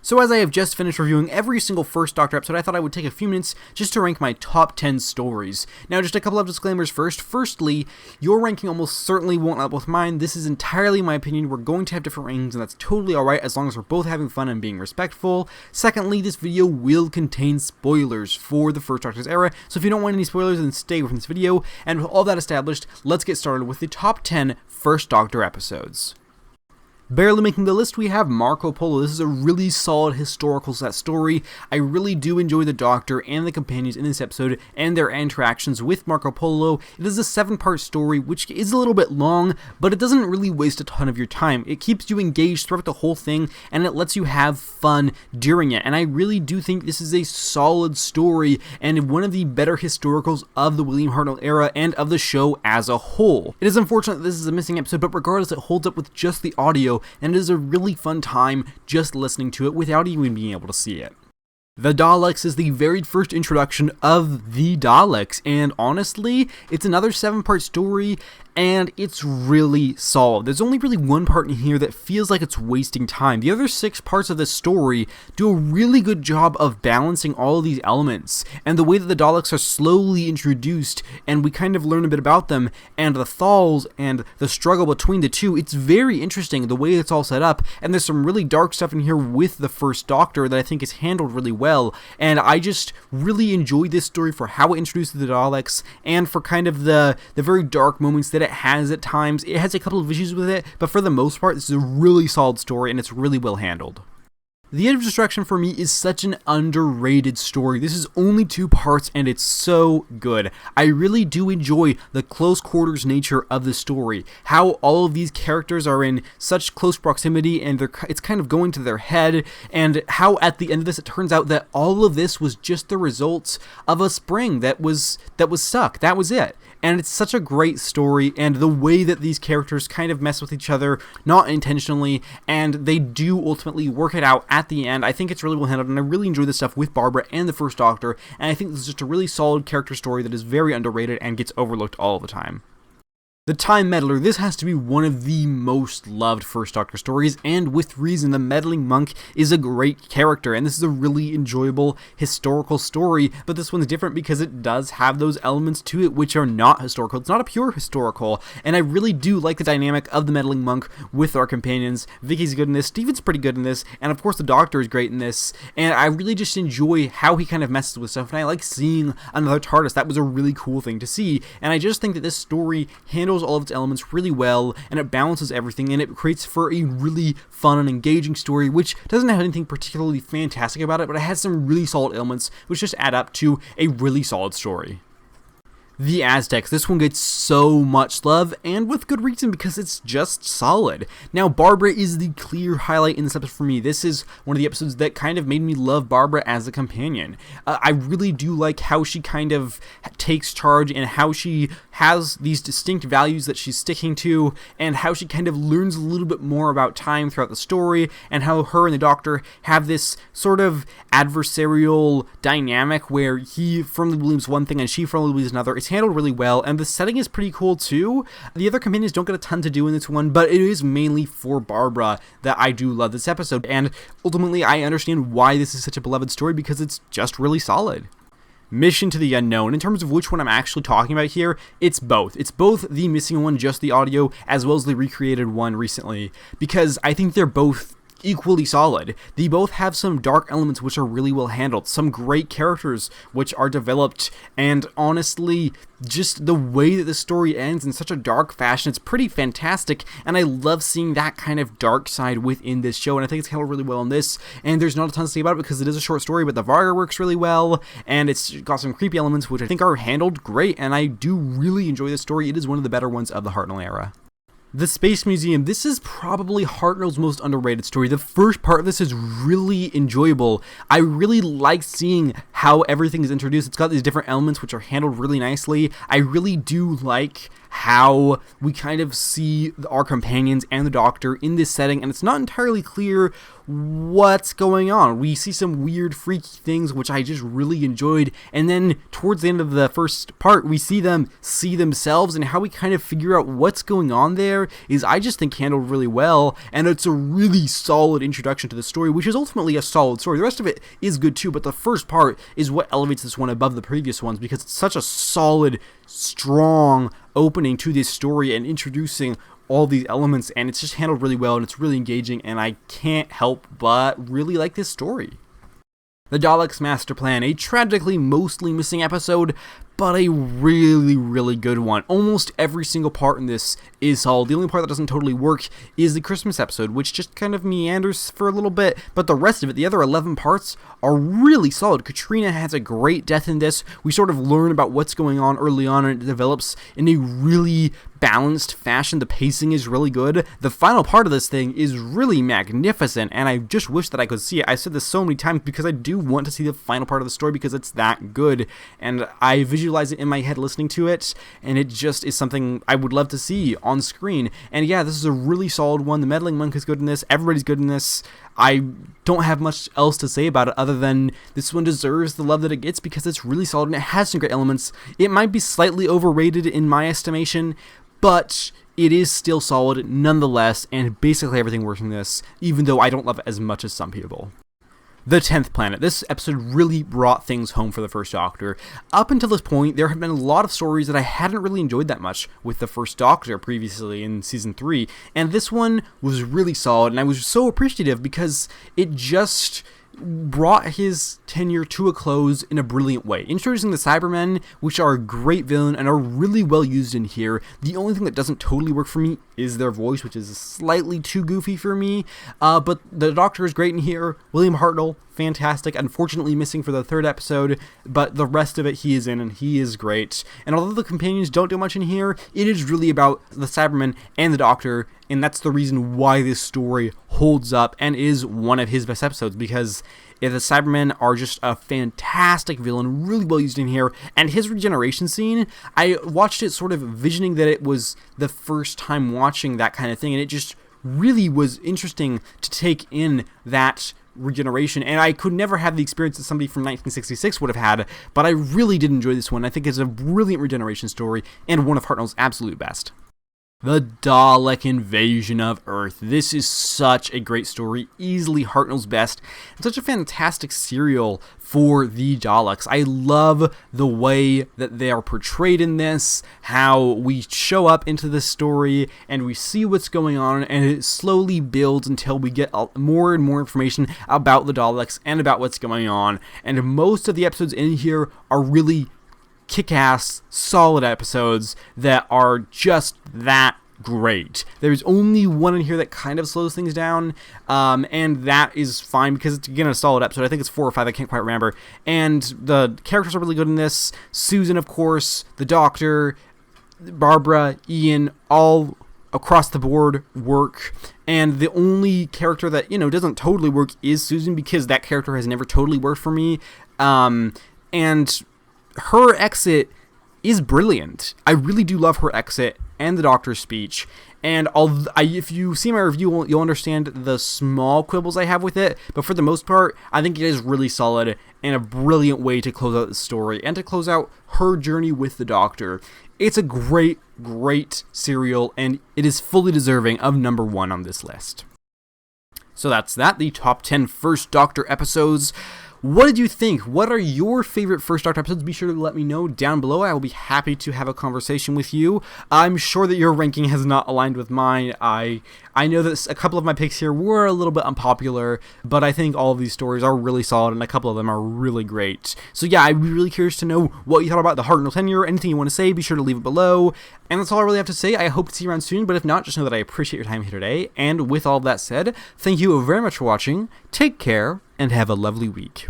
So as I have just finished reviewing every single First Doctor episode, I thought I would take a few minutes just to rank my top 10 stories. Now, just a couple of disclaimers first. Firstly, your ranking almost certainly won't line up with mine. This is entirely my opinion. We're going to have different rankings, and that's totally alright as long as we're both having fun and being respectful. Secondly, this video will contain spoilers for the First Doctor's era, so if you don't want any spoilers, then stay away from this video. And with all that established, let's get started with the top 10 First Doctor episodes. Barely making the list, we have Marco Polo. This is a really solid historical set story. I really do enjoy the Doctor and the companions in this episode and their interactions with Marco Polo. It is a 7-part story, which is a little bit long, but it doesn't really waste a ton of your time. It keeps you engaged throughout the whole thing, and it lets you have fun during it. And I really do think this is a solid story and one of the better historicals of the William Hartnell era and of the show as a whole. It is unfortunate that this is a missing episode, but regardless, it holds up with just the audio, and it is a really fun time just listening to it without even being able to see it. The Daleks is the very first introduction of the Daleks, and honestly, it's another 7-part story, and it's really solid. There's only really one part in here that feels like it's wasting time. The other 6 parts of this story do a really good job of balancing all of these elements, and the way that the Daleks are slowly introduced, and we kind of learn a bit about them, and the thaws, and the struggle between the two, it's very interesting the way it's all set up, and there's some really dark stuff in here with the First Doctor that I think is handled really well, and I just really enjoyed this story for how it introduced the Daleks, and for kind of the very dark moments that it has at times. It has a couple of issues with it, but for the most part, this is a really solid story, and it's really well handled. The Edge of Destruction for me is such an underrated story. This is only 2 parts and it's so good. I really do enjoy the close quarters nature of the story. How all of these characters are in such close proximity and it's kind of going to their head, and how at the end of this it turns out that all of this was just the results of a spring that was stuck. That was it. And it's such a great story, and the way that these characters kind of mess with each other, not intentionally, and they do ultimately work it out at the end. I think it's really well handled, and I really enjoy the stuff with Barbara and the First Doctor, and I think this is just a really solid character story that is very underrated and gets overlooked all the time. The Time Meddler, this has to be one of the most loved First Doctor stories, and with reason. The meddling monk is a great character, and this is a really enjoyable historical story, but this one's different because it does have those elements to it which are not historical. It's not a pure historical, and I really do like the dynamic of the meddling monk with our companions. Vicky's good in this, Steven's pretty good in this, and of course the Doctor is great in this, and I really just enjoy how he kind of messes with stuff, and I like seeing another TARDIS. That was a really cool thing to see, and I just think that this story handles all of its elements really well, and it balances everything, and it creates for a really fun and engaging story, which doesn't have anything particularly fantastic about it, but it has some really solid elements which just add up to a really solid story. The Aztecs, this one gets so much love, and with good reason, because it's just solid. Now, Barbara is the clear highlight in this episode for me. This is one of the episodes that kind of made me love Barbara as a companion. I really do like how she kind of takes charge, and how she has these distinct values that she's sticking to, and how she kind of learns a little bit more about time throughout the story, and how her and the Doctor have this sort of adversarial dynamic where he firmly believes one thing and she firmly believes another. It's handled really well, and the setting is pretty cool too. The other companions don't get a ton to do in this one, but it is mainly for Barbara that I do love this episode, and ultimately I understand why this is such a beloved story, because it's just really solid. Mission to the Unknown. In terms of which one I'm actually talking about here, it's both. It's both the missing one, just the audio, as well as the recreated one recently, because I think they're both equally solid. They both have some dark elements which are really well handled, some great characters which are developed, and honestly, just the way that the story ends in such a dark fashion, it's pretty fantastic, and I love seeing that kind of dark side within this show, and I think it's handled really well in this, and there's not a ton to say about it because it is a short story, but the Varga works really well, and it's got some creepy elements which I think are handled great, and I do really enjoy this story. It is one of the better ones of the Hartnell era. The Space Museum, this is probably Hartnell's most underrated story. The first part of this is really enjoyable. I really like seeing how everything is introduced. It's got these different elements which are handled really nicely. I really do like how we kind of see our companions and the Doctor in this setting, and it's not entirely clear what's going on. We see some weird, freaky things, which I just really enjoyed, and then towards the end of the first part, we see them see themselves and how we kind of figure out what's going on there, there is I just think handled really well, and it's a really solid introduction to the story, which is ultimately a solid story. The rest of it is good too, but the first part is what elevates this one above the previous ones, because it's such a solid, strong opening to this story and introducing all these elements, and it's just handled really well, and it's really engaging, and I can't help but really like this story. The Daleks' Master Plan, a tragically mostly missing episode, but a really, really good one. Almost every single part in this is solid. The only part that doesn't totally work is the Christmas episode, which just kind of meanders for a little bit, but the rest of it, the other 11 parts, are really solid. Katrina has a great death in this. We sort of learn about what's going on early on, and it develops in a really balanced fashion. The pacing is really good. The final part of this thing is really magnificent, and I just wish that I could see it. I've said this so many times because I do want to see the final part of the story because it's that good, and I visualize it in my head listening to it, and it just is something I would love to see on screen. And yeah, this is a really solid one. The Meddling Monk is good in this. Everybody's good in this. I don't have much else to say about it other than this one deserves the love that it gets because it's really solid and it has some great elements. It might be slightly overrated in my estimation, but it is still solid nonetheless, and basically everything works in this, even though I don't love it as much as some people. The 10th Planet. This episode really brought things home for the First Doctor. Up until this point, there have been a lot of stories that I hadn't really enjoyed that much with the First Doctor previously in Season 3, and this one was really solid, and I was so appreciative because it just brought his tenure to a close in a brilliant way. Introducing the Cybermen, which are a great villain and are really well used in here. The only thing that doesn't totally work for me is their voice, which is slightly too goofy for me, but the Doctor is great in here. William Hartnell, fantastic, unfortunately missing for the 3rd episode, but the rest of it he is in, and he is great. And although the companions don't do much in here, it is really about the Cybermen and the Doctor, and that's the reason why this story holds up and is one of his best episodes, because the Cybermen are just a fantastic villain, really well used in here, and his regeneration scene, I watched it sort of visioning that it was the first time watching that kind of thing, and it just really was interesting to take in that regeneration, and I could never have the experience that somebody from 1966 would have had, but I really did enjoy this one. I think it's a brilliant regeneration story, and one of Hartnell's absolute best. The Dalek Invasion of Earth. This is such a great story, easily Hartnell's best, and such a fantastic serial for the Daleks. I love the way that they are portrayed in this, how we show up into the story and we see what's going on, and it slowly builds until we get more and more information about the Daleks and about what's going on, and most of the episodes in here are really kick-ass, solid episodes that are just that great. There's only one in here that kind of slows things down, and that is fine because it's, again, a solid episode. I think it's 4 or 5, I can't quite remember. And the characters are really good in this. Susan, of course, the Doctor, Barbara, Ian, all across the board work, and the only character that, doesn't totally work is Susan, because that character has never totally worked for me, and her exit is brilliant. I really do love her exit and the Doctor's speech, and if you see my review, you'll understand the small quibbles I have with it, but for the most part, I think it is really solid and a brilliant way to close out the story and to close out her journey with the Doctor. It's a great, great serial, and it is fully deserving of number 1 on this list. So that's that, the top 10 First Doctor episodes. What did you think? What are your favorite First Doctor episodes? Be sure to let me know down below. I will be happy to have a conversation with you. I'm sure that your ranking has not aligned with mine. I know that a couple of my picks here were a little bit unpopular, but I think all of these stories are really solid, and a couple of them are really great. So yeah, I'd be really curious to know what you thought about the Hartnell tenure. Anything you want to say, be sure to leave it below. And that's all I really have to say. I hope to see you around soon, but if not, just know that I appreciate your time here today. And with all of that said, thank you very much for watching. Take care, and have a lovely week.